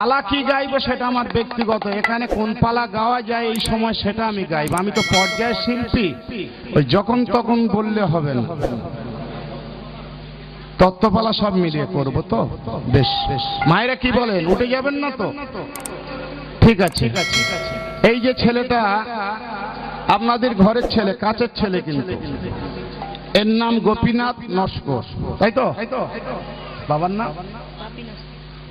পালা কি গাইবো সেটা আমার ব্যক্তিগত, এখানে কোন পালা গাওয়া যায় এই সময় সেটা আমি গাইবো। আমি তো পর্যায়ের শিল্পী, ওই যখন তখন বললে হবে না, তত্ত্বপালা সব মিলিয়ে করবো তো। বেশ বেশ, মায়েরা কি বলেন, উঠে যাবেন না তো? ঠিক আছে। এই যে ছেলেটা আপনাদের ঘরের ছেলে, কাছের ছেলে, কিন্তু এর নাম গোপীনাথ নস্কর, তাই তো?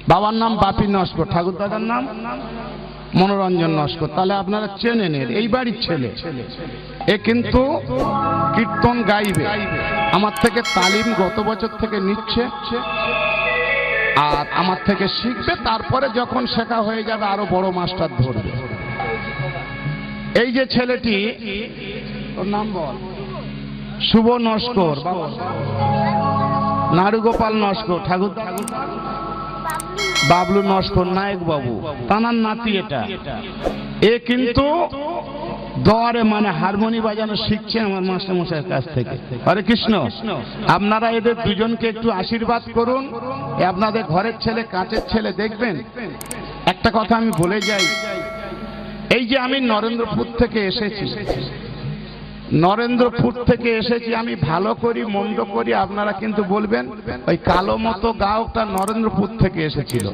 বাবার নাম বাপি নস্কর, ঠাকুর দাদার নাম মনোরঞ্জন নস্কর। তাহলে আপনারা চেনেন এর, এই বাড়ির ছেলে। এ কিন্তু কীর্তন গাইবে, আমার থেকে তালিম গত বছর থেকে নিচ্ছে আর আমার থেকে শিখবে, তারপরে যখন শেখা হয়ে যাবে আরো বড় মাস্টার ধরবে। এই যে ছেলেটি, ওর নাম বল, শুভ নস্কর, নারুগোপাল নস্কর, ঠাকুর বাবলু নস্কর, নায়ক বাবু তানার নাতি এটা। এ কিন্তু দরে মানে হারমোনি বাজানো শিখছে আমার মাস্টারমশাইয়ের কাছ থেকে। হরে কৃষ্ণ। আপনারা এদের দুজনকে একটু আশীর্বাদ করুন। আপনাদের ঘরের ছেলে, কাছের ছেলে। দেখবেন একটা কথা আমি বলে যাই, এই যে আমি নরেন্দ্রপুর থেকে এসেছি, নরেন্দ্রপুর থেকে এসেছি, আমি ভালো করি মন্দ করি আপনারা কিন্তু বলবেন ওই কালো মতো গায়কটা নরেন্দ্রপুর থেকে এসেছিল,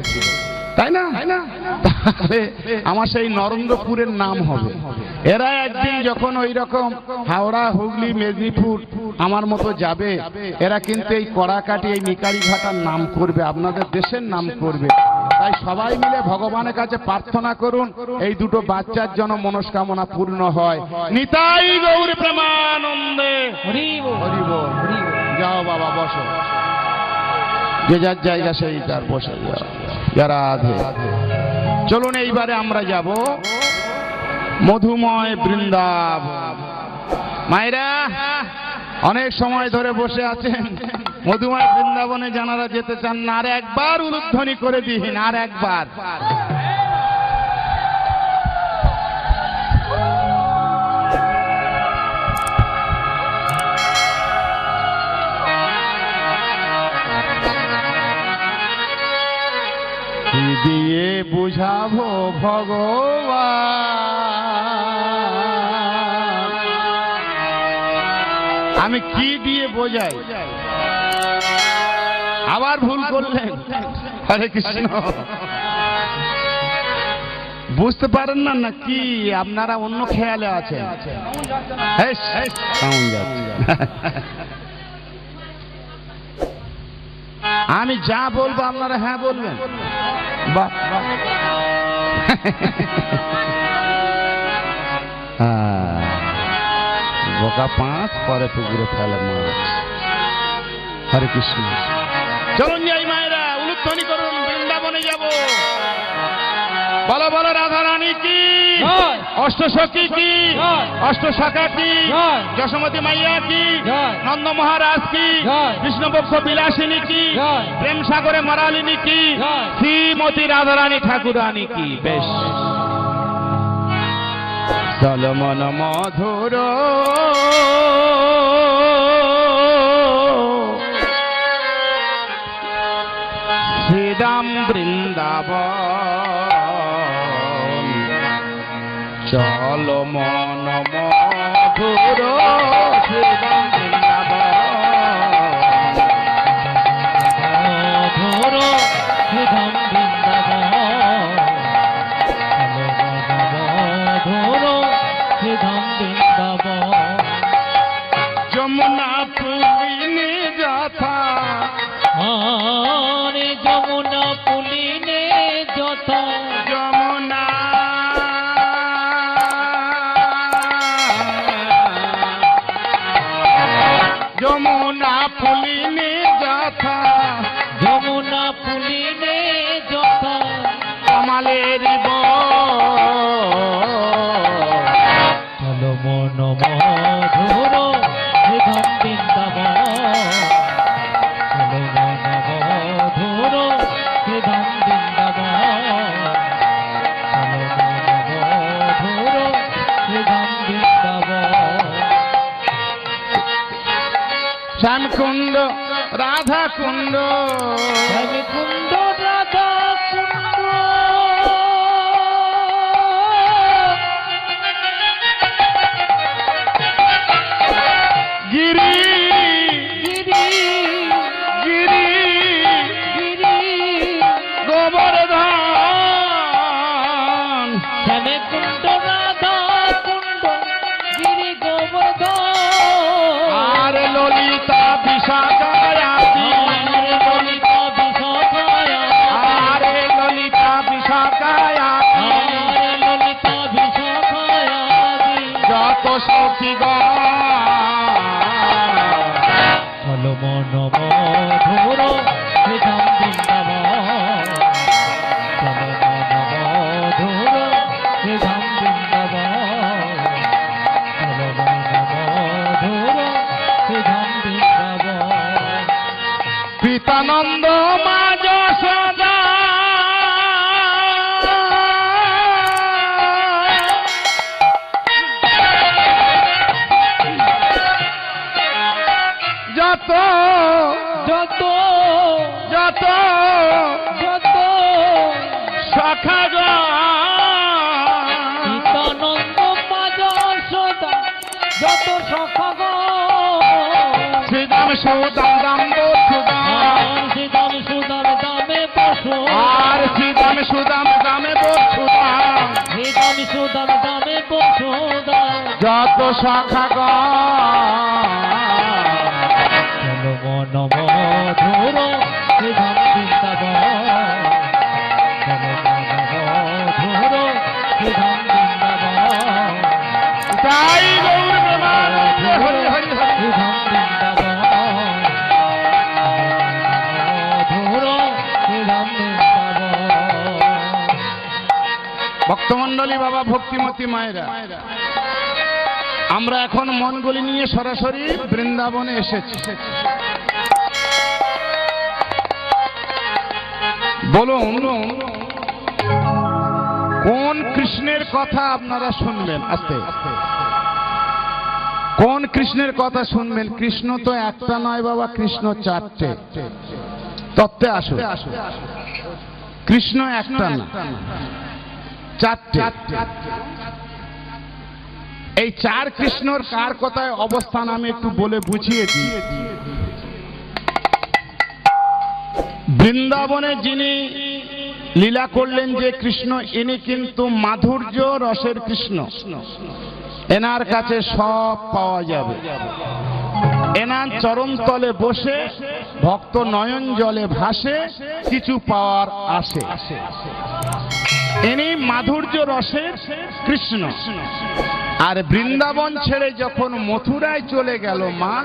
তাই না? তাহলে আমার সেই নরেন্দ্রপুরের নাম হবে। এরা একদিন যখন ওই রকম হাওড়া, হুগলি, মেদিনীপুর আমার মতো যাবে, এরা কিন্তু এই কড়াকাটি, এই নিকারি ঘাটার নাম করবে, আপনাদের দেশের নাম করবে। তাই সবাই মিলে ভগবানের কাছে প্রার্থনা করুন এই দুটো বাচ্চার যেন মনস্কামনা পূর্ণ হয়। নিতাই গৌর প্রেমানন্দে। হরি বল, হরি বল। যাও বাবা, বসো, যে যার জায়গা সেই তার বসে যাও। যারা আধে চলুন, এইবারে আমরা যাব মধুময় বৃন্দাবন। মায়েরা অনেক সময় ধরে বসে আছেন, মধুময় বৃন্দাবনে যারা যেতে চান না, আর একবার উলুধ্বনি করে দিন, আর একবার। কি দিয়ে বুঝাবো ভগবান, আমি কি দিয়ে বোঝাই? আবার ভুল করলেন। হরে কৃষ্ণ। বুঝতে পারেন না নাকি? আপনারা অন্য খেয়ালে আছেন। আমি যা বলবো আপনারা হ্যাঁ বলবেন। বাহ, বোকা পাঁচ পরে পুকুরে ফেলে মাছ। হরে কৃষ্ণ। চলুন যাই মায়েরা, উলুধ্বনি করুন, বৃন্দাবনে যাব। বলো বলো রাধা রানী কি, অষ্টসখী কি, অষ্টশাখা কি, যশোমতী মাইয়া কি, নন্দ মহারাজ কি, কৃষ্ণপক্ষ বিলাসিনী কি, প্রেম সাগরে মারালিনী কি, শ্রীমতী রাধা রানী ঠাকুরানী কি। বেশ, চল মন মধুর শ্রীরাম বৃন্দাবন, চল মন মধুর শ্রীরাম বৃন্দাবন, মধুর শ্রীরাম বৃন্দাবন, মধুর শ্রীরাম বৃন্দাবন। যমুনা পুলিনে যথা, যমুনা পুলিনে যথা, যমুনা যমুনা পুলিনে যথা, যমুনা পুলিনে যথা, কমলের চলো মন মধুর শ্রীধাম বৃন্দাবন, চলো মন মধুর শ্রীধাম বৃন্দাবন, চলো মন মধুর শ্রীধাম বৃন্দাবন। শ্যামকুণ্ড রাধা কুণ্ড, শ্যামকুণ্ড রাধা কুণ্ড, সখা গো নিত্যানন্দ মাধব সদা যত সখা গো শ্রীদাম সুদাম দাম বসুদাম শ্রীদাম সুদাম দামে পশু আর শ্রীদাম সুদাম দামে বসুদাম শ্রীদাম সুদাম দামে পশু যত সখা গো চলো মন মধুর শ্রীধাম বৃন্দাবন চলো মন মধুর শ্রীধাম বৃন্দাবন তাই গৌর প্রেমানন্দে হরি হরি হরি শ্রীধাম বৃন্দাবন মধুর শ্রীধাম বৃন্দাবন। ভক্তমণ্ডলী বাবা ভক্তিমতী মায়েরা, আমরা এখন মনগুলি নিয়ে সরাসরি বৃন্দাবনে এসেছি। বলুন কোন কৃষ্ণের কথা আপনারা শুনবেন? আস্তে কোন কৃষ্ণের কথা শুনবেন? কৃষ্ণ তো একটা নয় বাবা, কৃষ্ণ চারটে। তত্ত্বে আসো, কৃষ্ণ একটা না, চারটে। এই চার কৃষ্ণর কার কথায় অবস্থান আমি একটু বলে বুঝিয়ে দিই। বৃন্দাবনে যিনি লীলা করলেন যে কৃষ্ণ, ইনি কিন্তু মাধুর্য রসের কৃষ্ণ। এনার কাছে সব পাওয়া যাবে। এনার চরণ তলে বসে ভক্ত নয়ন জলে ভাসে, কিছু পাওয়ার আসে। ইনি মাধুর্য রসের কৃষ্ণ। আর বৃন্দাবন ছেড়ে যখন মথুরায় চলে গেল মা,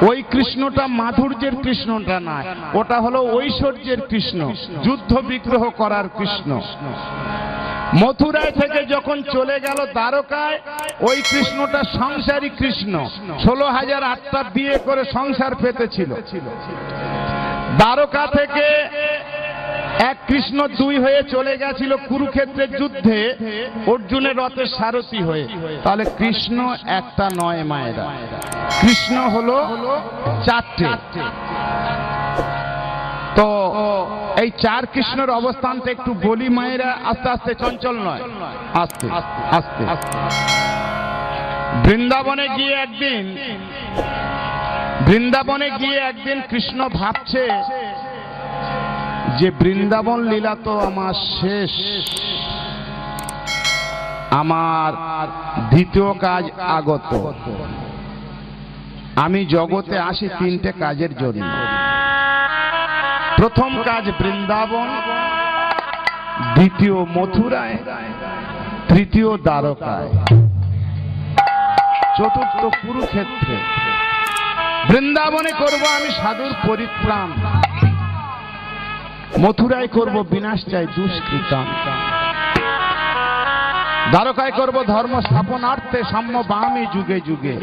ওই কৃষ্ণটা মাধুর্যের কৃষ্ণটা না, ওটা হলো ঐশ্বর্যের কৃষ্ণ, যুদ্ধ বিগ্রহ করার কৃষ্ণ। মথুরায় থেকে যখন চলে গেল দ্বারকায়, ওই কৃষ্ণটা সংসারী কৃষ্ণ। 16,008টা বিয়ে করে সংসার পেতেছিল। দ্বারকা থেকে এক কৃষ্ণ দুই হয়ে চলে গেছিল কুরুক্ষেত্রের যুদ্ধে অর্জুনের রথের সারথি হয়ে। তাহলে কৃষ্ণ একটা নয় মায়েরা, কৃষ্ণ হলো চারটে। তো এই চার কৃষ্ণের অবস্থানটা একটু বলি মায়েরা, আস্তে আস্তে, চঞ্চল নয়, আস্তে আস্তে। বৃন্দাবনে গিয়ে একদিন কৃষ্ণ ভাবছে যে বৃন্দাবন লীলা তো আমার শেষ, আমার দ্বিতীয় কাজ আগত। আমি জগতে আসি তিনটে কাজের জন্য। প্রথম কাজ বৃন্দাবন, দ্বিতীয় মথুরায়, তৃতীয় দ্বারকায়, চতুর্থ কুরুক্ষেত্রে। বৃন্দাবনে করব আমি সাধুর পরিত্রাণ, মথুরায় করব বিনাশ চাই দুষ্কৃতাম, দ্বারকায় করব ধর্ম স্থাপনার্থে সাম্য বামী যুগে যুগে।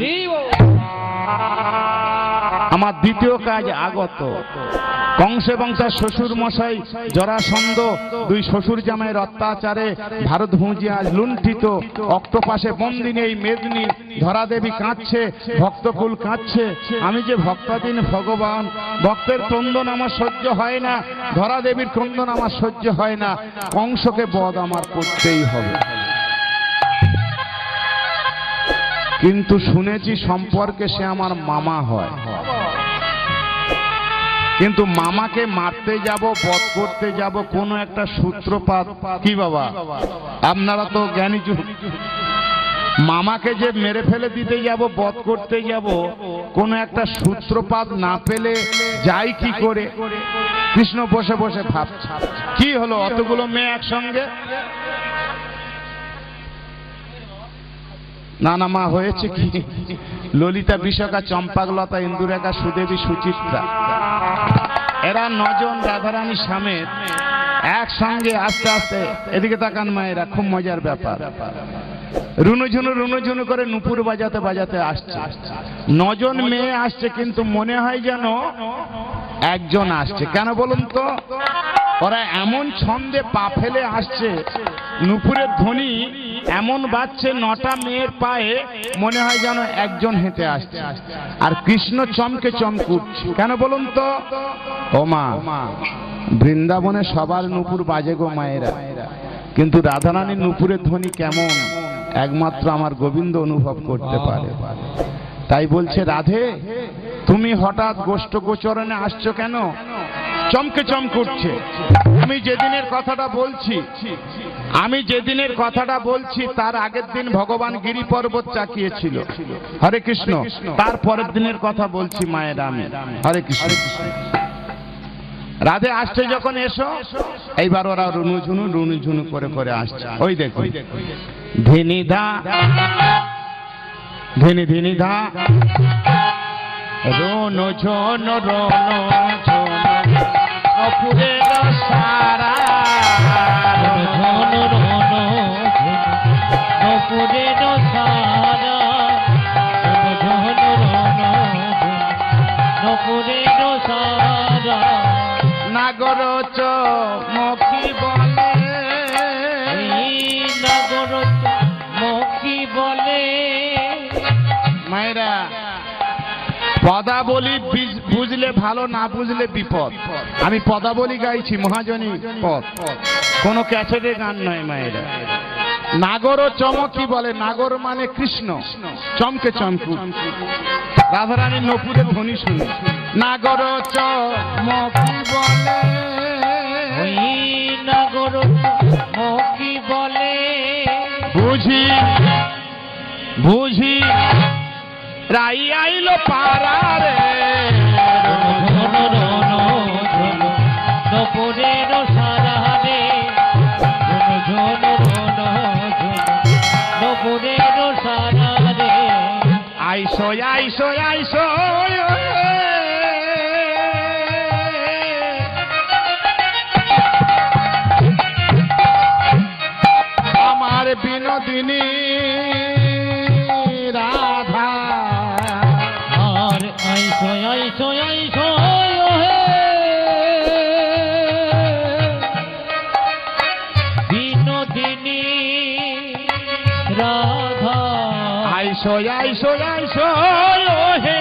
আমার দ্বিতীয় কাজ আগত। কংস এবং তার শ্বশুর মশাই জরাসন্ধ, দুই শ্বশুর জামাইয়ের অত্যাচারে ভারত ভুঁজি আজ লুণ্ঠিত, অক্টোপাসে বন্দিনী এই মেদিনী, ধরা দেবী কাঁদছে, ভক্তকুল কাঁদছে। আমি যে ভক্তাধীন ভগবান, ভক্তের ক্রন্দন আমার সহ্য হয় না, ধরা দেবীর ক্রন্দন আমার সহ্য হয় না, কংসকে বধ আমার করতেই হবে। কিন্তু শুনেছি সম্পর্কে সে আমার মামা হয়, কিন্তু মামাকে মারতে যাব, বধ করতে যাব, কোন একটা সূত্রপাত। কি বাবা, আপনারা তো জ্ঞানী যুগ। মামাকে যে মেরে ফেলে দিতে যাব, বধ করতে যাব, কোন একটা সূত্রপাত না পেলে যাই কি করে? কৃষ্ণ বসে বসে ভাবছে কি হলো, অতগুলো মেয়ে একসঙ্গে। না না মা, হয়েছে কি? ললিতা, বিশাখা, চম্পাকলতা, ইন্দুরেখা, সুদেবী, সুচিত্রা, এরা 9 জন রাধারানী সমেত একসঙ্গে আস্তে আস্তে, এদিকে তাকান মায়েরা, খুব মজার ব্যাপার, রুনুঝুনু করে নুপুর বাজাতে বাজাতে আসছে। 9 জন মেয়ে আসছে, কিন্তু মনে হয় যেন একজন আসছে। কেন বলুন তো? ওরা এমন ছন্দে পা ফেলে আসছে, নুপুরের ধ্বনি এমন বাজছে 9টা মেয়ের পায়ে, মনে হয় যেন একজন হেঁটে আসছে। আর কৃষ্ণ চমকে চমকুচ্ছে। কেন বলুন তো? ও মা, বৃন্দাবনে সবার নুপুর বাজে গো মায়েরা, কিন্তু রাধারানীর নূপুরের ধ্বনি কেমন একমাত্র আমার গোবিন্দ অনুভব করতে পারে। তাই বলছে, রাধে তুমি হঠাৎ গোষ্ঠ গোচরণে আসছো কেন? চমকে চমকে উঠছে। আমি যেদিনের কথাটা বলছি তার আগের দিন ভগবান গিরি পর্বত চাকিয়েছিল। হরে কৃষ্ণ। তার পরের দিনের কথা বলছি মায়ের আমি। হরে কৃষ্ণ। রাধে আসছে যখন, এসো, এইবার ওরা রুনুঝুনু করে করে আসছে। ওই দেখো, ধিনি ধা ধিনি ধিনি ধা রোনো ঝোনো রোনো ঝোনো অপুরের সারা রোনো রোনো নপুরের সারা রোনো রোনো নপুরের সারা নাগর চমকি বলে নাগর চমকি বলে। মায়েরা পদাবলী বুঝলে ভালো, না বুঝলে বিপদ। আমি পদাবলী গাইছি, মহাজনী পদ, কোন ক্যাসেটে গান নয় মায়েরা। নাগর চমকি বলে, নাগর মানে কৃষ্ণ, চমকে চমকু। রাধারানীর নপুরের ধ্বনি শুনে নাগর চমকি বলে, ওই নাগর চমকি বলে। বুঝি বুঝি রাই আইলো পারা রে ঝোনো রোনো ঝোনো নপুরের সারা রে ঝোনো রোনো ঝোনো নপুরের সারা রে। আইসো আইসো আইসো আমার বিনোদিনী রাধা। আর আইসো আইসো আইসো বিনোদিনী রাধা। আইসো আইসো আইসো হে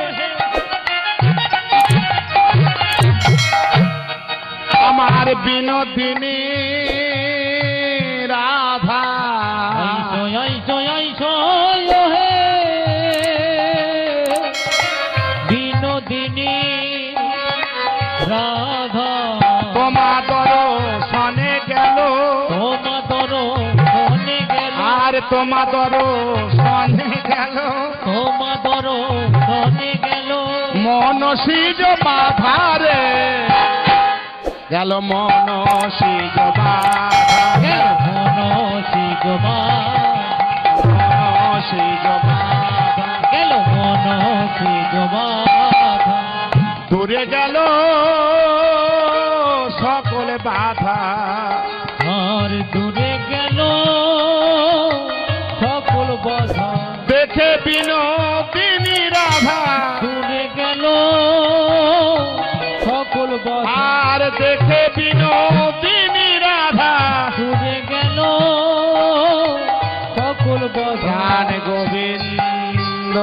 আমার বিনোদিনী রাধা। আইসো আইসো আইসো হে বিনোদিনী রাধা। তোমাদর সনে গেল, তোমাদর সনে গেল, আর তোমাদর সনে গেল, তোমাদর সনে গেল। মনসিজ বাধারে গেল, মনসিজ বাধা গেল, মনসিজ মনসিজ বাধা গেল, মনসিজ বাধা। দূরে গেল সকল বাধা। আর দূরে গেল সকল বাধা। দেখে বিনোদিনী রাধা, দূরে গেল সকল বাধা। আর দেখে বিনোদিনী রাধা। দূরে গেল সকল বাধা। গান গোবিন্দ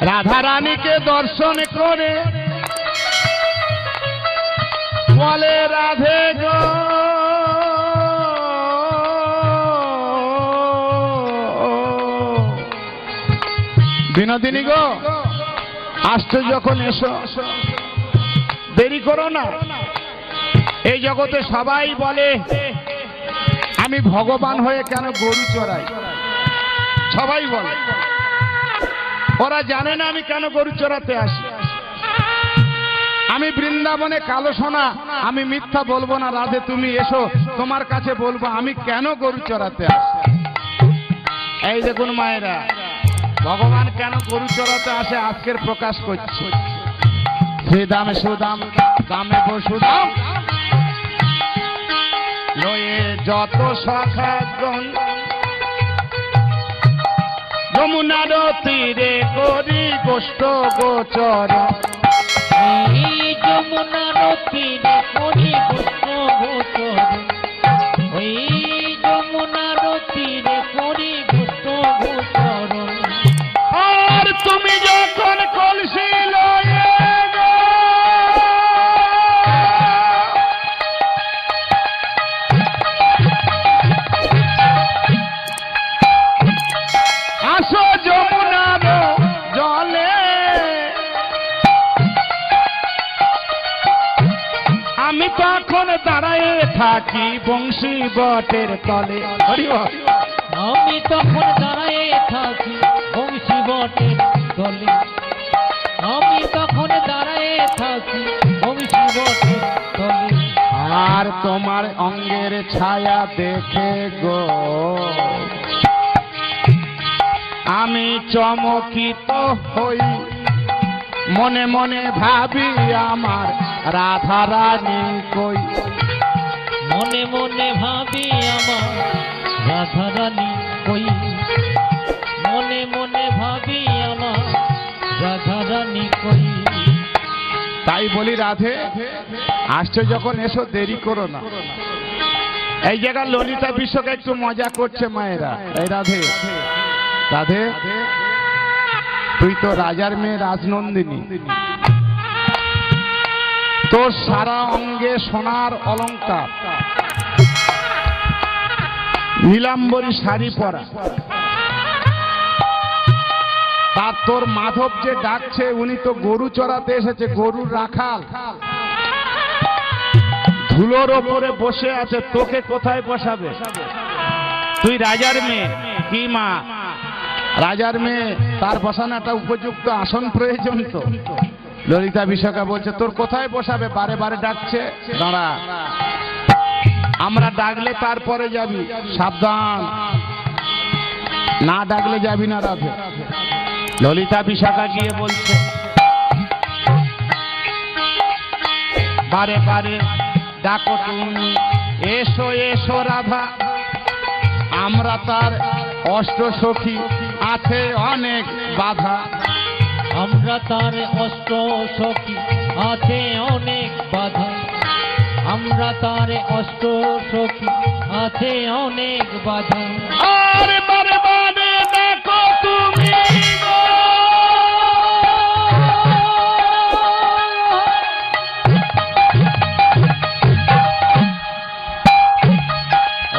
রাধা রানীকে দর্শন করে বলে, রাধে গো বিনোদিনী গো, আসতে যখন এসো, দেরি করো না। এই জগতে সবাই বলে আমি ভগবান হয়ে কেন গরু চড়াই, সবাই বলে। ওরা জানে না আমি কেন গরু চড়াতে আসি। আমি বৃন্দাবনে কালো সোনা, আমি মিথ্যা বলবো না। রাধে তুমি এসো, তোমার কাছে বলবো আমি কেন গরু চড়াতে আসি। এই দেখুন মায়েরা, ভগবান কেন গরু চড়াতে আসে আজকের প্রকাশ করছে। শ্রীদামে সুদাম দামে বসুদাম লয়ে যত সখাগণ যমুনার তীরে করি গোষ্ঠ গোচর। এই যমুনার তীরে করি গোষ্ঠ গোচর। ওই যমুনার তীরে করি গোষ্ঠ গোচর। আর তুমি যখন কলসি লয়ে গো আমি তখন দাঁড়ায়ে থাকি বংশী বটের তলে। হরি বল। আমি তখন দাঁড়ায়ে থাকি বংশী বটের তলে। আমি তখন দাঁড়ায়ে থাকি বংশী বটের তলে। আর তোমার অঙ্গের ছায়া দেখে গো আমি চমকিত হই, মনে মনে ভাবি আমার রাধা রানী কই। মনে মনে ভাবি আমার রাধা রানী কই। মনে মনে ভাবি আমার রাধা রানী কই। তাই বলি রাধে, আসছে যখন এসো, দেরি করো না। এই জায়গায় ললিতা বিশ্বকে একটু মজা করছে মায়েরা। এই রাধে, রাধে তুই তো রাজার মেয়ে রাজনন্দিনী, তোর সারা অঙ্গে সোনার অলংকার, নীলাম্বরী শাড়ি পরা, তার তোর মাধব যে ডাকছে উনি তো গরু চড়াতে এসেছে, গরুর রাখাল, ধুলোর ওপরে বসে আছে, তোকে কোথায় বসাবে? তুই রাজার মেয়ে, কি মা রাজার মেয়ে, তার বসানো একটা উপযুক্ত আসন প্রয়োজন তো। ললিতা বিশাখা বলছে তোর কোথায় বসাবে? বারে বারে ডাকছে, দাঁড়া, আমরা ডাকলে তারপরে যাবি, সাবধান, না ডাকলে যাবি না রাধে। ললিতা বিশাখা গিয়ে বলছে বারে বারে ডাকো তুমি, এসো এসো রাধা, আমরা তার অষ্ট সখী, আছে অনেক বাধা। আমরা তার অষ্ট সখী, আছে অনেক বাধা। আমরা তার অষ্ট সখী, আছে অনেক বাধা। আর বারে বারে ডাকো তুমি গো,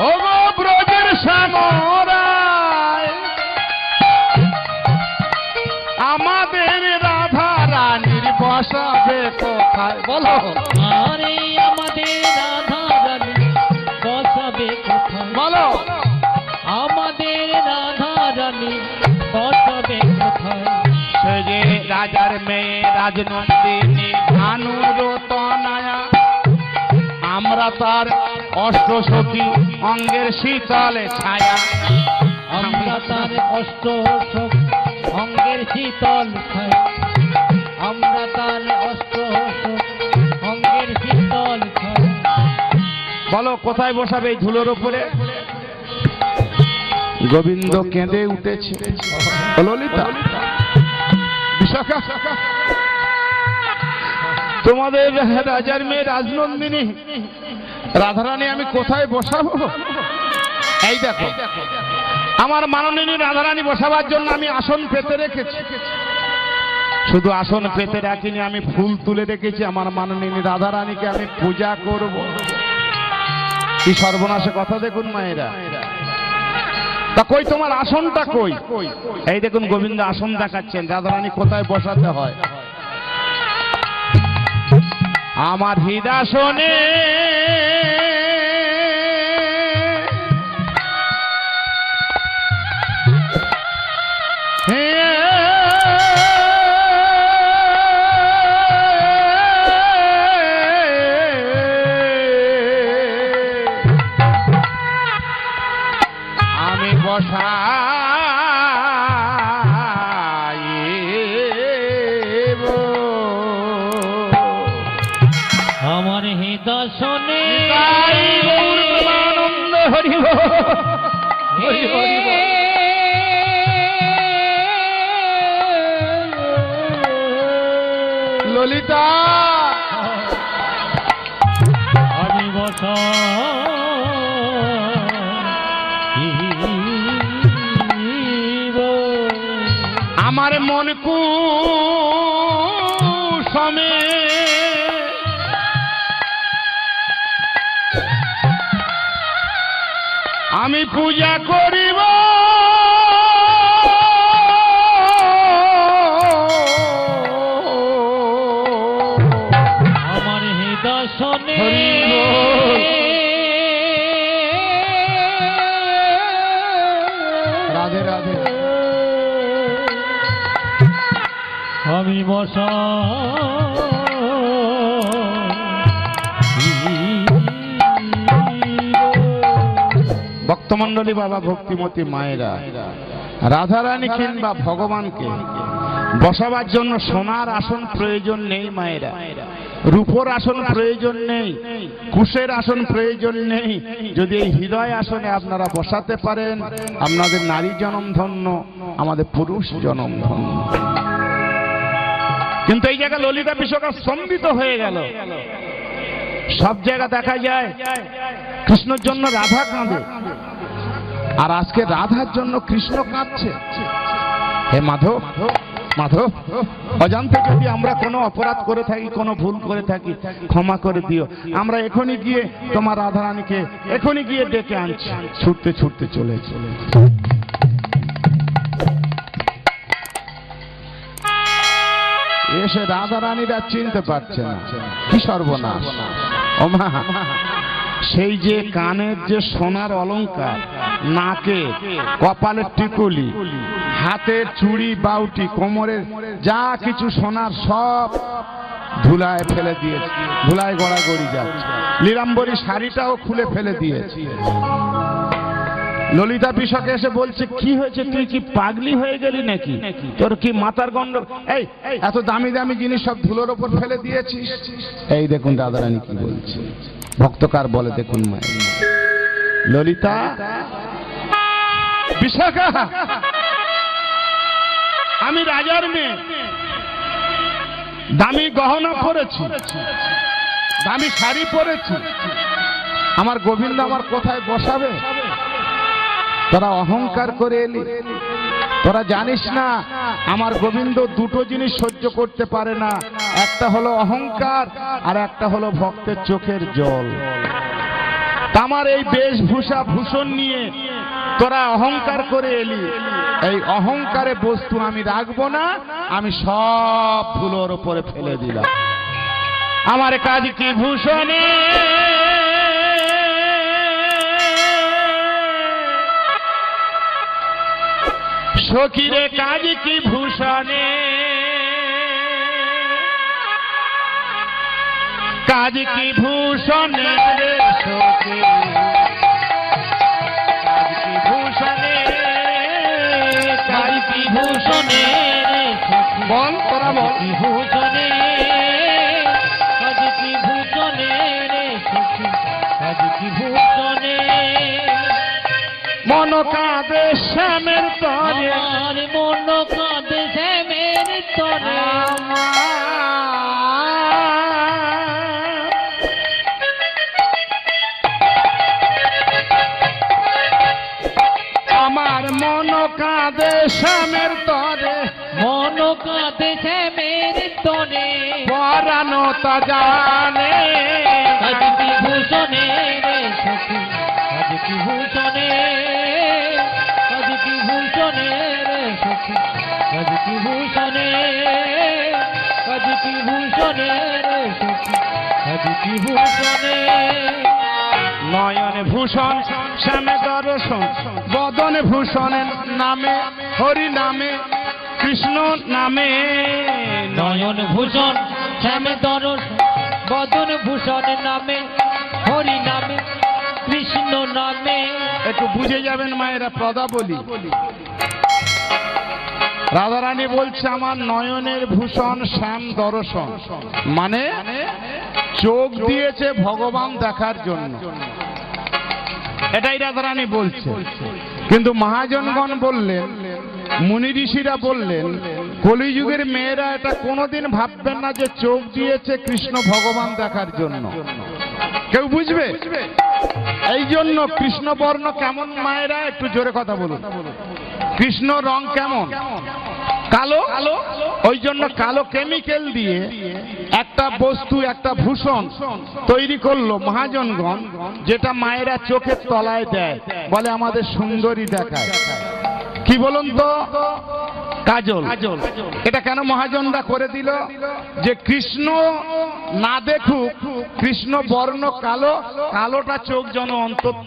ও গো ব্রজের শ্যামরায়, আমাদের রাধা রানীর বসাবে কোথায়? বলো। আরে আমাদের রাধা রানী বসাবে কোথায়? বলো। আমাদের রাধা রানী বসাবে কোথায়? সে যে রাজার মেয়ে রাজনন্দিনী ভানুরতনায়া, আমরা তার অষ্ট সখী, অঙ্গের শীতলে ছায়া। আমরা তার অষ্ট সখী, অঙ্গের শীতল ছায়া। আমরা তার অষ্ট সখী, অঙ্গের শীতল ছায়া। বলো কোথায় বসাবে? এই ধুলোর উপরে। গোবিন্দ কেঁদে উঠেছে। ললিতা বিশাখা, তোমাদের রাজার মেয়ে রাজনন্দিনী রাধারানী আমি কোথায় বসাবো? এই দেখো, আমার মাননীয় রাধারানী বসাবার জন্য আমি আসন পেতে রেখেছি। শুধু আসন পেতে রাখিনি, আমি ফুল তুলে রেখেছি। আমার মাননীয় রাধারানীকে আমি পূজা করব। কি সর্বনাশে কথা দেখুন মায়েরা। তা কই তোমার আসনটা কই? এই দেখুন গোবিন্দ আসন দেখাচ্ছেন, রাধারানী কোথায় বসাতে হয়। আমার হৃদাসনে আমি বসাইব। আমার হৃদয় আনন্দ হরিব, হরি হরিব। ললিতা আমি বসা আমার মন কুসমে আমি পূজা করিব। আমার হৃদয় হরি বল। রাধে রাধে। আমি বসা ভক্তমণ্ডলী বাবা ভক্তিমতী মায়েরা, রাধারানী কিংবা ভগবানকে বসাবার জন্য সোনার আসন প্রয়োজন নেই মায়েরা, রূপোর আসন প্রয়োজন নেই, কুশের আসন প্রয়োজন নেই। যদি এই হৃদয় আসনে আপনারা বসাতে পারেন, আপনাদের নারী জনম ধন্য, আমাদের পুরুষ জনম ধন্য। কিন্তু এই জায়গায় ললিতা বিশ্বকাপ স্তম্ভিত হয়ে গেল। সব জায়গা দেখা যায় কৃষ্ণের জন্য রাধা কাঁদে, আর আজকে রাধার জন্য কৃষ্ণ কাঁদছে। হে মাধব, মাধব, অজান্তে যদি আমরা কোনো অপরাধ করে থাকি, কোনো ভুল করে থাকি, ক্ষমা করে দিও। আমরা এখনই গিয়ে তোমার রাধারানীকে এখনই গিয়ে ডেকে আনছি। ছুটতে ছুটতে চলেছে। এসে রাধারানীরা চিনতে পারছে না, কি সর্বনাশ। ও মা, সেই যে কানের যে সোনার অলংকার, নাকে কপালের টিকুলি, হাতের চুড়ি বাউটি, কোমরের যা কিছু সোনার সব ধুলায় ফেলে দিয়েছে, ধুলায় গড়াগড়ি যাচ্ছে। লীলাম্বরী শাড়িটাও খুলে ফেলে দিয়েছে। ললিতা বিশকে এসে বলছে, কি হয়েছে, তুই কি পাগলি হয়ে গেলি নাকি? তোর কি মাথার গন্ড? এই এত দামি দামি জিনিস সব ধুলোর ওপর ফেলে দিয়েছিস। এই দেখুন রাধারানী কি বলছে, ভক্তকার বলে দেখুন মায়ের। ললিতা, বিশাখা, আমি রাজার মেয়ে, দামি গহনা পরেছি, দামি শাড়ি পরেছি, আমার গোবিন্দ আমার কোথায় বসাবে? তোরা অহংকার করে এলি, তোরা জানিস না আমার গোবিন্দ দুটো জিনিস সহ্য করতে পারে না, একটা হলো অহংকার আর একটা হলো ভক্তের চোখের জল। আমার এই বেশভূষা ভূষণ নিয়ে তোরা অহংকার করে এলি, এই অহংকারে বস্তু আমি রাখবো না, আমি সব ধুলোর উপরে ফেলে দিলাম। আমার কাজ কি ভূষণে, সখীরে কাজ কি ভূষণে, কাজ কি ভূষণে রে সখী, কাজ কি ভূষণে, কাজ কি ভূষণে রে সখী, বল তোরা বল। কি ভূষণে, কাজ কি ভূষণে রে সখী, কাজ কি ভূষণে। মন কাঁদে শ্যামের তরে, আমার মন কাঁদে শ্যামের তরে, আমার মন কাঁদে শ্যামের তরে, মন কাঁদে শ্যামের তরে। পরানো তা জানে, কাজ কি ভূষণে রে সখী, কাজ কি ভূষণে, কাজ কি ভূষণে রে সখী, কাজ কি ভূষণে, কাজ কি ভূষণে রে সখী, কাজ কি ভূষণে। নয়নে ভূষণ শ্যামে দর্শন, বদনে ভূষণের নামে, হরি নামে, কৃষ্ণ নামে। নয়ন ভূষণ শ্যামে দরস, বদন ভূষণের নামে, হরি নামে, কৃষ্ণ নামে। একটু বুঝে যাবেন মায়েরা, পদা বলি। রাধারানী বলছে আমার নয়নের ভূষণ শ্যাম দর্শন, মানে চোখ দিয়েছে ভগবান দেখার জন্য, এটাই রাধারানী বলছে। কিন্তু মহাজনগণ বললেন, মুনি ঋষিরা বললেন, কলিযুগের মেয়েরা এটা কোনোদিন ভাববেন না যে চোখ দিয়েছে কৃষ্ণ ভগবান দেখার জন্য। কেউ বুঝবে? এই জন্য কৃষ্ণ বর্ণ কেমন মায়েরা, একটু জোরে কথা বলুন। কৃষ্ণ রং কেমন? কালো। ওই জন্য কালো কেমিক্যাল দিয়ে একটা বস্তু, একটা ভূষণ তৈরি করলো মহাজনগণ, যেটা মায়েরা চোখের তলায় দেয়, বলে আমাদের সুন্দরী দেখায়। কি বলুন তো? কাজল। এটা কেন মহাজনরা করে দিল? যে কৃষ্ণ না দেখুক, কৃষ্ণ বর্ণ কালো, কালোটা চোখ যেন অন্তত